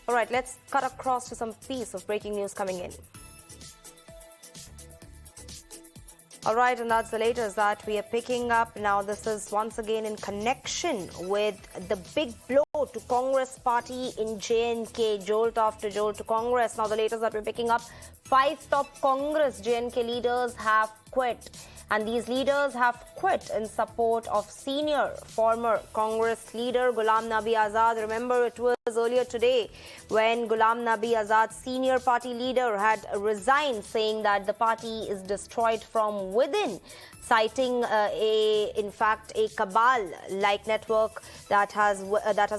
All right, let's cut across to some piece of breaking news coming in. All right, and that's the latest that we are picking up. Now, this is once again in connection with the big blow to Congress party in J&K, jolt after jolt to Congress. Now, the latest that we're picking up, 5 top Congress J&K leaders have quit. And these leaders have quit in support of senior former Congress leader Ghulam Nabi Azad. Remember, it was earlier today when Ghulam Nabi Azad, senior party leader, had resigned, saying that the party is destroyed from within, citing in fact a cabal-like network that has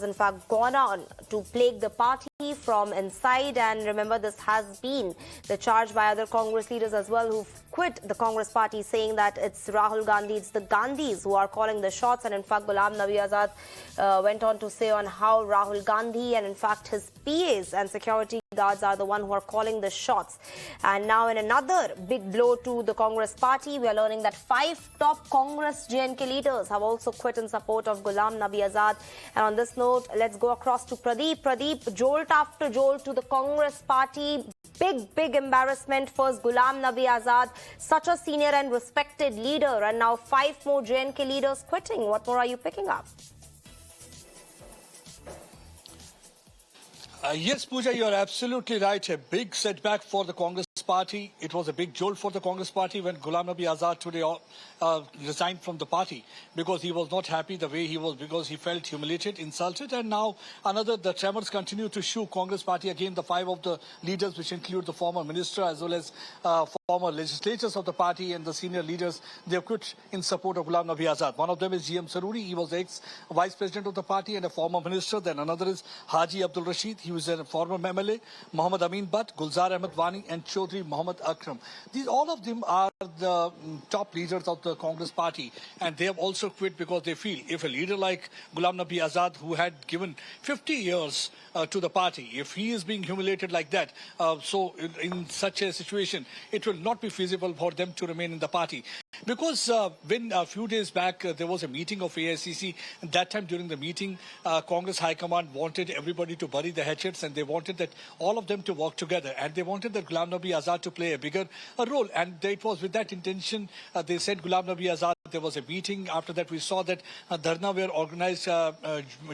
in fact gone on to plague the party from inside. And remember, this has been the charge by other Congress leaders as well who've quit the Congress party, saying that it's Rahul Gandhi, it's the Gandhis who are calling the shots. And in fact, Ghulam Nabi Azad went on to say on how Rahul Gandhi and in fact his PAs and security guards are the one who are calling the shots. And now in another big blow to the Congress party, we are learning that 5 top Congress J&K leaders have also quit in support of Ghulam Nabi Azad. And on this note, let's go across to Pradeep. Pradeep, jolt after jolt to the Congress party. Big embarrassment. First, Ghulam Nabi Azad, such a senior and respected leader, and now 5 more J&K leaders quitting. What more are you picking up? Yes, Pooja, you are absolutely right. A big setback for the Congress party. It was a big jolt for the Congress party when Ghulam Nabi Azad today resigned from the party because he was not happy the way he was, because he felt humiliated, insulted. And now the tremors continue to shoot Congress party. Again, the 5 of the leaders, which include the former minister as well as former legislators of the party and the senior leaders, they have quit in support of Ghulam Nabi Azad. One of them is GM Saruri. He was the ex-vice president of the party and a former minister. Then another is Haji Abdul Rashid. He was a former MLA. Muhammad Amin Butt, Gulzar Ahmed Wani and Chaudhry Muhammad Akram. All of them are the top leaders of the Congress party, and they have also quit because they feel if a leader like Ghulam Nabi Azad, who had given 50 years to the party, if he is being humiliated like that, so in such a situation, it will not be feasible for them to remain in the party. Because when a few days back there was a meeting of AICC, and that time during the meeting, Congress High Command wanted everybody to bury the hatchets, and they wanted that all of them to work together, and they wanted that Ghulam Nabi Azad to play a bigger role. And it was with that intention they said Ghulam Nabi Azad. There was a meeting. After that, we saw that dharna were organized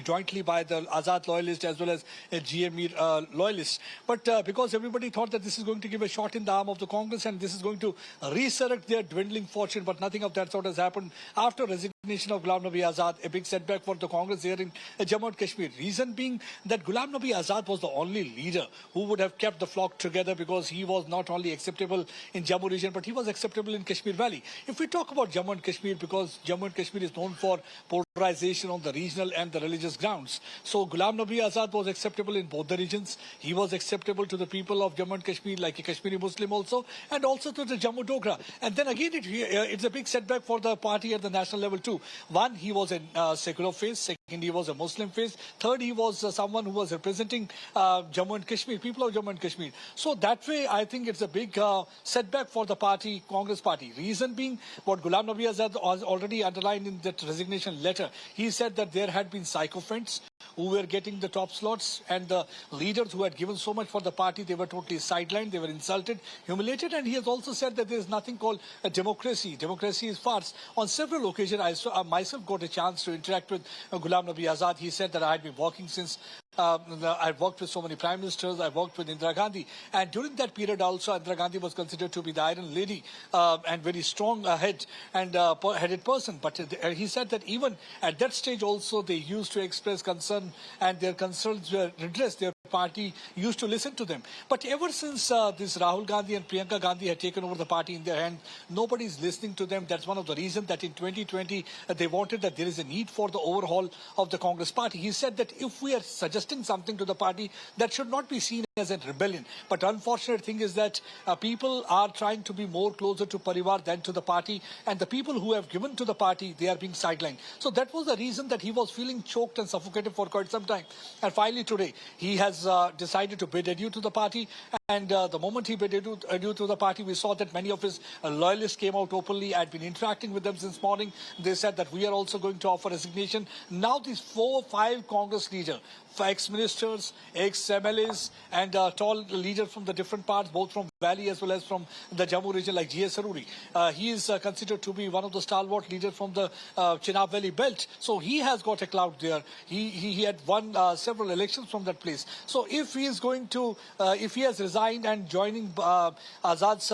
jointly by the Azad loyalists as well as GME loyalists. But because everybody thought that this is going to give a shot in the arm of the Congress and this is going to resurrect their dwindling fortune, but nothing of that sort has happened. After resignation of Ghulam Nabi Azad, a big setback for the Congress here in Jammu and Kashmir. Reason being that Ghulam Nabi Azad was the only leader who would have kept the flock together, because he was not only acceptable in Jammu region, but he was acceptable in Kashmir Valley. If we talk about Jammu and Kashmir, because Jammu and Kashmir is known for polarization on the regional and the religious grounds. So Ghulam Nabi Azad was acceptable in both the regions. He was acceptable to the people of Jammu and Kashmir, like a Kashmiri Muslim also, and also to the Jammu Dogra. And then again, it's a big setback for the party at the national level too. One, he was a secular face. Second, he was a Muslim face. Third, he was someone who was representing Jammu and Kashmir, people of Jammu and Kashmir. So that way, I think it's a big setback for the party, Congress party. Reason being, what Ghulam Nabi Azad was already underlined in that resignation letter. He said that there had been sycophants who were getting the top slots, and the leaders who had given so much for the party, they were totally sidelined, they were insulted, humiliated. And he has also said that there is nothing called a democracy. Democracy is farce. On several occasions, I myself got a chance to interact with Ghulam Nabi Azad. He said that I had been working since I've worked with so many prime ministers. I worked with Indira Gandhi, and during that period also Indira Gandhi was considered to be the iron lady and very strong head and headed person. But he said that even at that stage also they used to express concern, and their concerns were redressed. Their party used to listen to them. But ever since this Rahul Gandhi and Priyanka Gandhi had taken over the party in their hand, nobody is listening to them. That's one of the reasons that in 2020 they wanted that there is a need for the overhaul of the Congress party. He said that if we are suggesting something to the party, that should not be seen as a rebellion. But unfortunate thing is that people are trying to be more closer to Parivar than to the party, and the people who have given to the party, they are being sidelined. So that was the reason that he was feeling choked and suffocated for quite some time. And finally today, he has decided to bid adieu to the party. And the moment he bid adieu to the party, we saw that many of his loyalists came out openly. I had been interacting with them since morning. They said that we are also going to offer resignation. Now these 4 or 5 Congress leaders, ex-ministers, ex-MLAs, and tall leaders from the different parts, both from Valley as well as from the Jammu region, like G.S. Saruri. He is considered to be one of the stalwart leaders from the Chenab Valley belt. So he has got a clout there. He had won several elections from that place. So if he is going to, if he has resigned and joining Azad's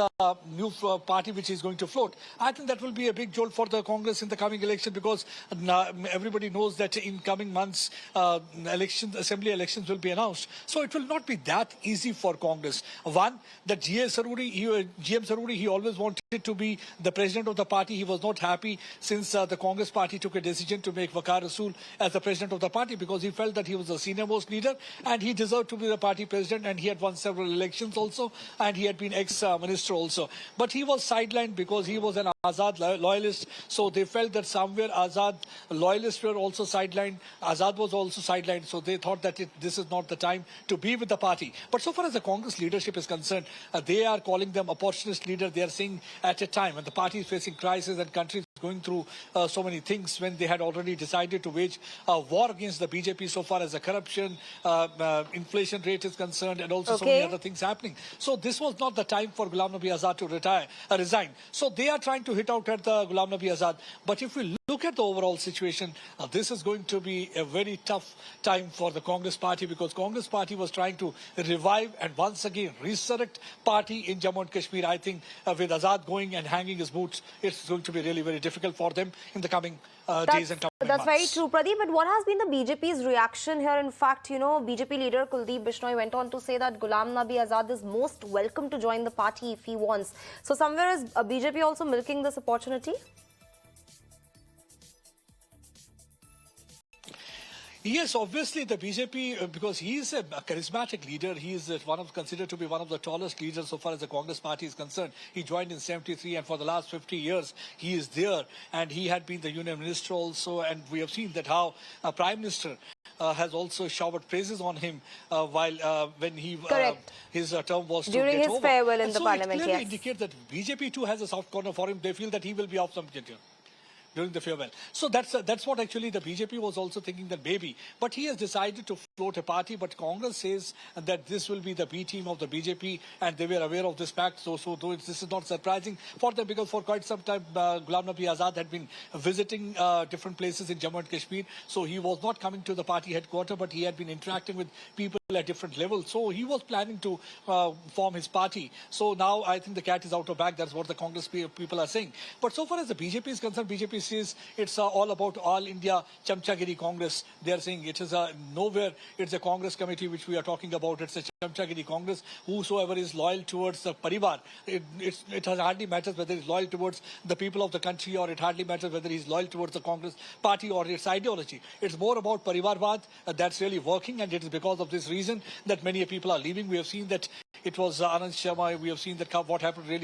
new party which is going to float, I think that will be a big jolt for the Congress in the coming election, because everybody knows that in coming months assembly elections will be announced. So it will not be that easy for Congress. One, that GM Saruri, he always wanted to be the president of the party. He was not happy since the Congress party took a decision to make Waqar Rasool as the president of the party, because he felt that he was the senior most leader and he deserved to be the party president, and he had won several elections also, and he had been ex-minister also. But he was sidelined because he was an Azad loyalist. So they felt that somewhere Azad loyalists were also sidelined. Azad was also sidelined. So they thought that this is not the time to be with the party. But so far as the Congress leadership is concerned, they are calling them opportunist leader. They are saying at a time when the party is facing crisis and country is going through so many things, when they had already decided to wage a war against the BJP so far as the corruption, inflation rate is concerned, and also so many other things happening. So this was not the time for Ghulam Nabi Azad to resign. So they are trying to hit out at the Ghulam Nabi Azad. But if we look at the overall situation, this is going to be a very tough time for the Congress party, because Congress party was trying to revive and once again resurrect party in Jammu and Kashmir. I think with Azad going and hanging his boots, it's going to be really very difficult for them in the coming days and coming months. That's very true, Pradeep. But what has been the BJP's reaction here? In fact, you know, BJP leader Kuldeep Bishnoi went on to say that Ghulam Nabi Azad is most welcome to join the party if he wants. So somewhere is BJP also milking this opportunity? Yes, obviously the BJP, because he is a charismatic leader, he is considered to be one of the tallest leaders so far as the Congress party is concerned. He joined in 73, and for the last 50 years he is there, and he had been the union minister also, and we have seen that how Prime Minister has also showered praises on him when his term was during his farewell in the parliament. It clearly indicates that BJP too has a soft corner for him. They feel that he will be of some gender during the farewell. So that's what actually the BJP was also thinking, that maybe. But he has decided to float a party, but Congress says that this will be the B team of the BJP, and they were aware of this fact. So this is not surprising for them, because for quite some time Ghulam Nabi Azad had been visiting different places in Jammu and Kashmir. So he was not coming to the party headquarters, but he had been interacting with people at different levels. So he was planning to form his party. So now I think the cat is out of bag. That's what the Congress people are saying. But so far as the BJP is concerned, BJP says it's all about All India Chamchagiri Congress. They are saying it is nowhere. It's a Congress committee which we are talking about. It's a Chamchagiri Congress. Whosoever is loyal towards the Parivar, it hardly matters whether he's loyal towards the people of the country, or it hardly matters whether he's loyal towards the Congress party or its ideology. It's more about Parivarvad that's really working, and it is because of this reason that many people are leaving. We have seen that it was Anand Sharma. We have seen that what happened with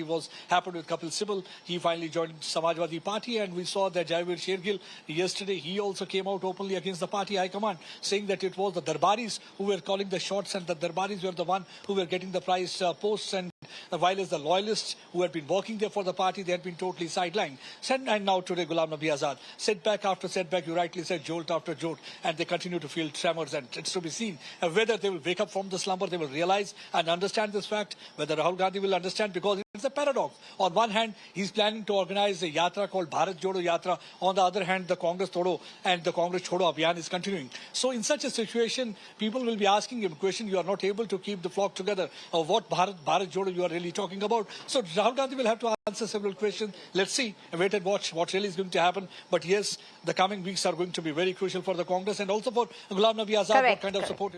Kapil Sibal. He finally joined Samajwadi Party, and we saw that Jaivir Shergill yesterday, he also came out openly against the party high command, saying that it was the Darbaris who were calling the shots, and the Darbaris were the one who were getting the prize posts, and while as the loyalists who had been working there for the party, they had been totally sidelined. And now today Ghulam Nabi Azad, setback after setback, you rightly said, jolt after jolt, and they continue to feel tremors, and it's to be seen whether they will wake up from the slumber, they will realize and understand this fact, whether Rahul Gandhi will understand, because it's a paradox. On one hand, he's planning to organize a yatra called Bharat Jodo Yatra. On the other hand, the Congress Todo and the Congress Chodo Abhiyan is continuing. So in such a situation, people will be asking him a question, you are not able to keep the flock together. What Bharat Jodo you are really talking about? So Rahul Gandhi will have to answer several questions. Let's see, wait and watch what really is going to happen. But yes, the coming weeks are going to be very crucial for the Congress, and also for Ghulam Nabi Azad, what kind of support.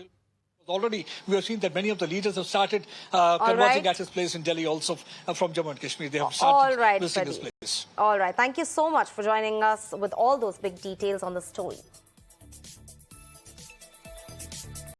Already, we have seen that many of the leaders have started converging at his place in Delhi, also from Jammu and Kashmir. They have started visiting his place. All right. Thank you so much for joining us with all those big details on the story.